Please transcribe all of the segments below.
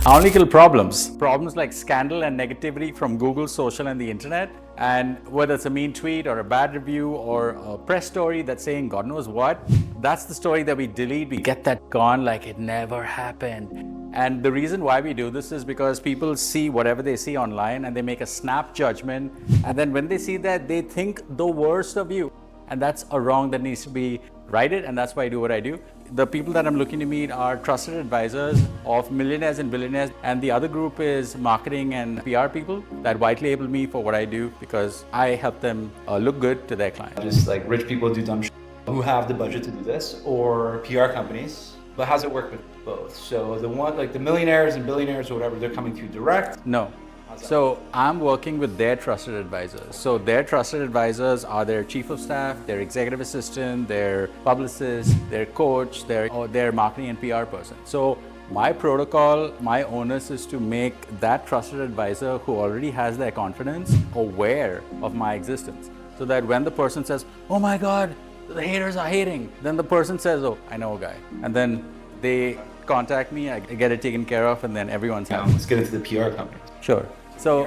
I only kill problems. Problems like scandal and negativity from Google, social, and the internet. And whether it's a mean tweet or a bad review or a press story that's saying God knows what, that's the story that we delete. We get that gone like it never happened. And the reason why we do this is because people see whatever they see online and they make a snap judgment. And then when they see that, they think the worst of you. And that's a wrong that needs to be righted. And that's why I do what I do. The people that I'm looking to meet are trusted advisors of millionaires and billionaires. And the other group is marketing and PR people that white label me for what I do because I help them look good to their clients. Just like rich people do dumb shit who have the budget to do this, or PR companies. But how's it work with both? So the one, like the millionaires and billionaires or whatever, they're coming through direct? No. So I'm working with their trusted advisors. So their trusted advisors are their chief of staff, their executive assistant, their publicist, their coach, their marketing and PR person. So my protocol, my onus is to make that trusted advisor who already has their confidence aware of my existence. So that when the person says, oh my God, the haters are hating, then the person says, oh, I know a guy. And then they contact me, I get it taken care of, and then everyone's happy. Let's get into the PR companies. Sure. So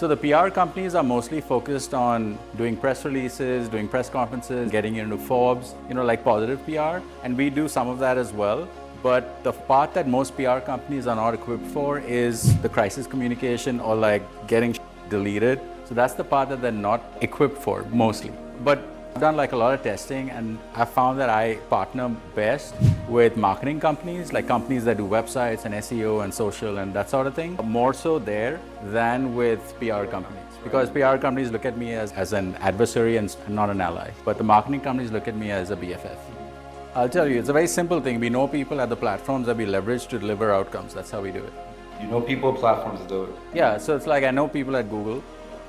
the PR companies are mostly focused on doing press releases, doing press conferences, getting into Forbes, like positive PR. And we do some of that as well. But the part that most PR companies are not equipped for is the crisis communication or like getting deleted. So that's the part that they're not equipped for mostly. But I've done like a lot of testing and I found that I partner best with marketing companies, like companies that do websites and SEO and social and that sort of thing, more so there than with PR companies. Because PR companies look at me as an adversary and not an ally, but the marketing companies look at me as a BFF. I'll tell you, it's a very simple thing. We know people at the platforms that we leverage to deliver outcomes. That's how we do it. You know people, platforms that do it. Yeah, so it's like I know people at Google.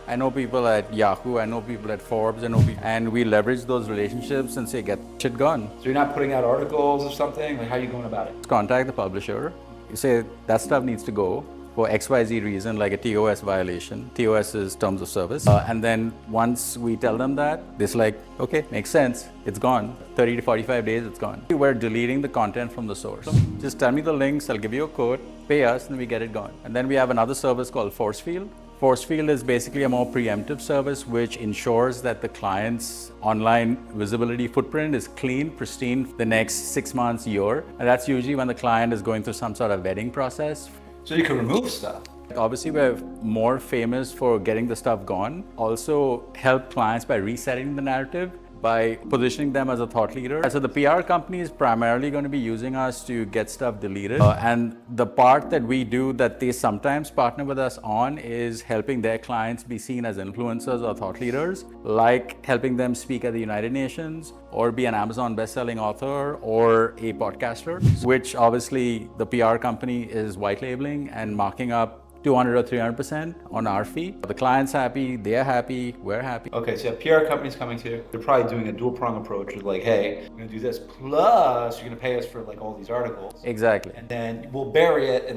I know people at Yahoo, I know people at Forbes, and we leverage those relationships and say, get shit gone. So you're not putting out articles or something? Like, how are you going about it? Contact the publisher. You say, that stuff needs to go for XYZ reason, like a TOS violation. TOS is terms of service. And then once we tell them that, it's like, okay, makes sense, it's gone. 30 to 45 days, it's gone. We're deleting the content from the source. Just tell me the links, I'll give you a code, pay us, and we get it gone. And then we have another service called Force Field. Force Field is basically a more preemptive service which ensures that the client's online visibility footprint is clean, pristine the next 6 months, year. And that's usually when the client is going through some sort of vetting process. So you can remove stuff. Obviously, we're more famous for getting the stuff gone. Also help clients by resetting the narrative, by positioning them as a thought leader. So the PR company is primarily going to be using us to get stuff deleted. And the part that we do that they sometimes partner with us on is helping their clients be seen as influencers or thought leaders, like helping them speak at the United Nations or be an Amazon best-selling author or a podcaster, which obviously the PR company is white labeling and marking up 200 or 300% on our fee. The client's happy, they're happy, we're happy. Okay, so you have PR companies coming to you. They're probably doing a dual prong approach with like, hey, we're gonna do this, plus you're gonna pay us for like all these articles. Exactly. And then we'll bury it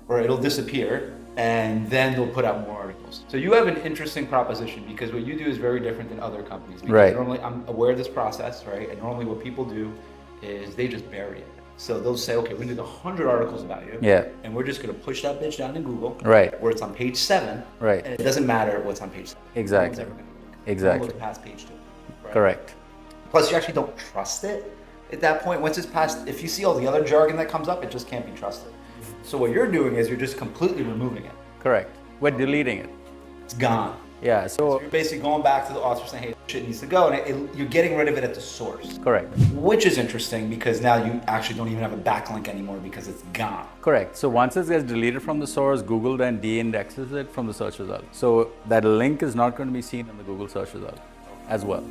or it'll disappear, and then they'll put out more articles. So you have an interesting proposition because what you do is very different than other companies. Because right. Normally, I'm aware of this process, right? And normally what people do is they just bury it. So they'll say, okay, we're gonna do 100 articles about you. Yeah. And we're just gonna push that bitch down in Google. Right. Where it's on page 7. Right. And it doesn't matter what's on page 7. Exactly. Exactly. Look past page 2. Right? Correct. Plus, you actually don't trust it at that point. Once it's past, if you see all the other jargon that comes up, it just can't be trusted. So what you're doing is you're just completely removing it. Correct. We're deleting it. It's gone. Yeah, So you're basically going back to the author saying, hey, shit needs to go, and you're getting rid of it at the source. Correct. Which is interesting because now you actually don't even have a backlink anymore because it's gone. Correct. So once it gets deleted from the source, Google then de-indexes it from the search result. So that link is not going to be seen in the Google search result as well.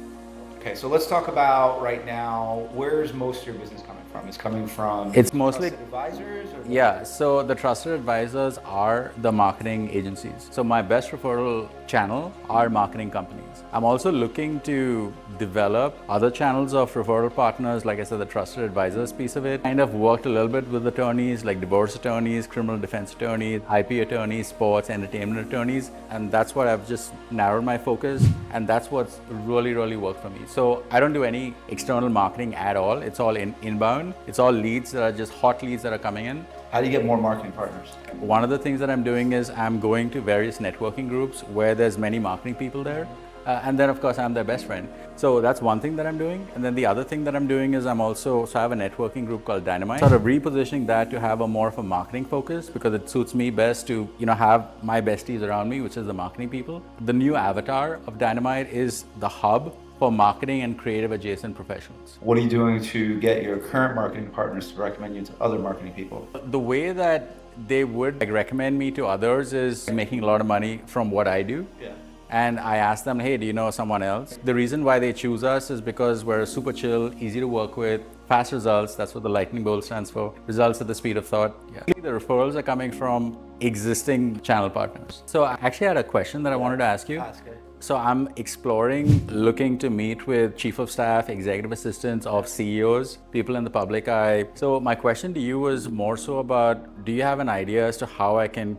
Okay, so let's talk about right now, where's most of your business coming from? It's coming from It's mostly trusted advisors? Or yeah, so the trusted advisors are the marketing agencies. So my best referral channel are marketing companies. I'm also looking to develop other channels of referral partners, like I said, the trusted advisors piece of it. Kind of worked a little bit with attorneys like divorce attorneys, criminal defense attorneys, IP attorneys, sports, entertainment attorneys. And that's what I've just narrowed my focus. And that's what's really, really worked for me. So I don't do any external marketing at all. It's all inbound. It's all leads that are just hot leads that are coming in. How do you get more marketing partners? One of the things that I'm doing is I'm going to various networking groups where there's many marketing people there. And then of course I'm their best friend. So that's one thing that I'm doing. And then the other thing that I'm doing is I have a networking group called Dynamite. Sort of repositioning that to have a more of a marketing focus because it suits me best to, have my besties around me, which is the marketing people. The new avatar of Dynamite is the hub for marketing and creative adjacent professionals. What are you doing to get your current marketing partners to recommend you to other marketing people? The way that they would recommend me to others is making a lot of money from what I do. Yeah. And I ask them, hey, do you know someone else? The reason why they choose us is because we're super chill, easy to work with, fast results. That's what the lightning bolt stands for. Results at the speed of thought. Yeah. The referrals are coming from existing channel partners. So I actually had a question that I wanted to ask you. Ask it. So I'm exploring, looking to meet with chief of staff, executive assistants of CEOs, people in the public eye. So my question to you was more so about, do you have an idea as to how I can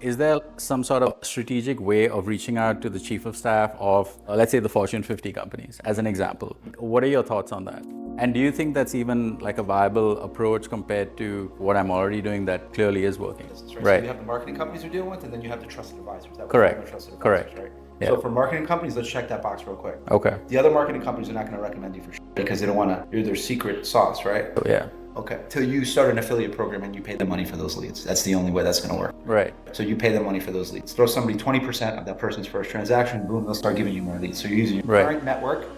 is there some sort of strategic way of reaching out to the chief of staff of, let's say, the Fortune 50 companies, as an example? What are your thoughts on that? And do you think that's even like a viable approach compared to what I'm already doing that clearly is working? Right. So you have the marketing companies you're dealing with, and then you have the trusted advisors. Correct. Trusted advisors, Correct. Right? Yeah. So for marketing companies, let's check that box real quick. Okay. The other marketing companies are not going to recommend you for because they don't want to, you're their secret sauce, right? Oh, yeah. Okay. Till you start an affiliate program and you pay them money for those leads. That's the only way that's going to work. Right. So you pay them money for those leads. Throw somebody 20% of that person's first transaction, boom, they'll start giving you more leads. So you're using your current network,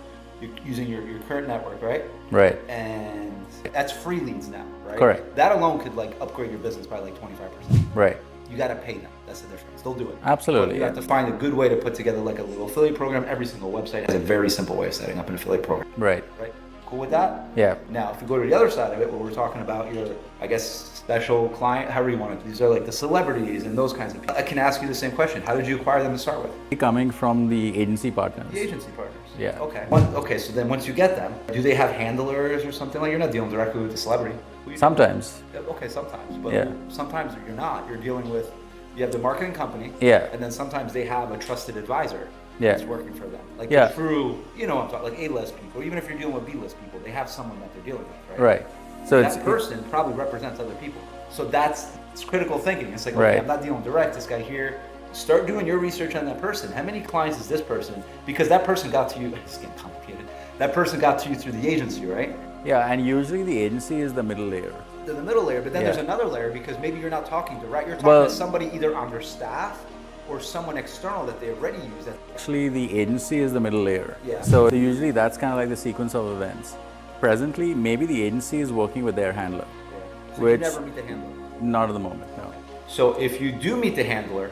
you're using your current network, right? Right. And that's free leads now, right? Correct. That alone could like upgrade your business by like 25%. Right. You got to pay them. That's the difference. They'll do it. Absolutely. But you have to find a good way to put together like a little affiliate program. Every single website has a very simple way of setting up an affiliate program. Right. Right. Cool with that? Yeah. Now, if we go to the other side of it, where we're talking about your, I guess, special client, however you want it. These are like the celebrities and those kinds of people. I can ask you the same question. How did you acquire them to start with? Coming from the agency partners. The agency partners. Yeah. Okay. Okay. So then once you get them, do they have handlers or something? Like you're not dealing directly with the celebrity. Sometimes. Okay, sometimes. But yeah. Sometimes you're not. You're dealing with, you have the marketing company. Yeah. And then sometimes they have a trusted advisor. Yeah. That's working for them. Like yeah. True, you know what I'm talking, like A-list people. Even if you're dealing with B-list people, they have someone that they're dealing with, right? Right. So that person probably represents other people. So it's critical thinking. It's like, okay, right. I'm not dealing direct. This guy here. Start doing your research on that person. How many clients is this person? Because that person got to you. It's getting complicated. That person got to you through the agency, right? Yeah, and usually the agency is the middle layer. The middle layer, but then there's another layer because maybe you're not talking direct. You're talking to somebody either on their staff or someone external that they already use. Actually, the agency is the middle layer. Yeah. So usually that's kind of like the sequence of events. Presently, maybe the agency is working with their handler. Yeah. So you never meet the handler? Not at the moment, no. So if you do meet the handler,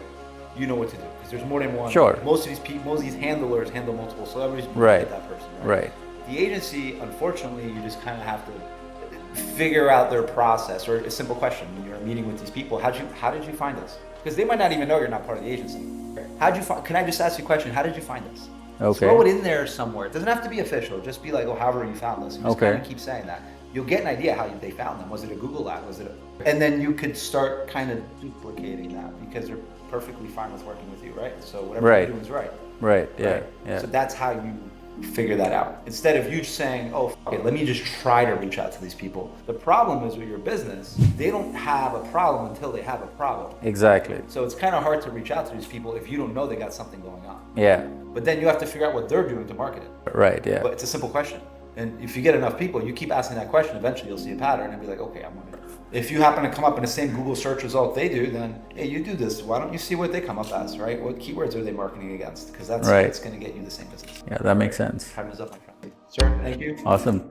you know what to do because there's more than one. Sure. Most of these handlers handle multiple celebrities. Right. That person. Right. The agency, unfortunately, you just kind of have to figure out their process. Or a simple question: when you're meeting with these people, how did you find us? Because they might not even know you're not part of the agency. Can I just ask you a question? How did you find us? Okay. Throw it in there somewhere. It doesn't have to be official. Just be like, oh, however you found us. You just kind of keep saying that. You'll get an idea how they found them. Was it a Google ad? And then you could start kind of duplicating that because they're perfectly fine with working with you, right? So whatever you're doing is right. Right. Yeah. Right? Yeah. So that's how you figure that out. Instead of you just saying, oh, okay, let me just try to reach out to these people. The problem is with your business, they don't have a problem until they have a problem. Exactly. So it's kind of hard to reach out to these people if you don't know they got something going on. Yeah. But then you have to figure out what they're doing to market it. Right. Yeah. But it's a simple question. And if you get enough people, you keep asking that question, eventually you'll see a pattern and be like, okay, I'm gonna. If you happen to come up in the same Google search result they do, then hey, you do this. Why don't you see what they come up as, right? What keywords are they marketing against? Because that's going to get you the same business. Yeah, that makes sense. Time is up, my friend. Sir, thank you. Awesome.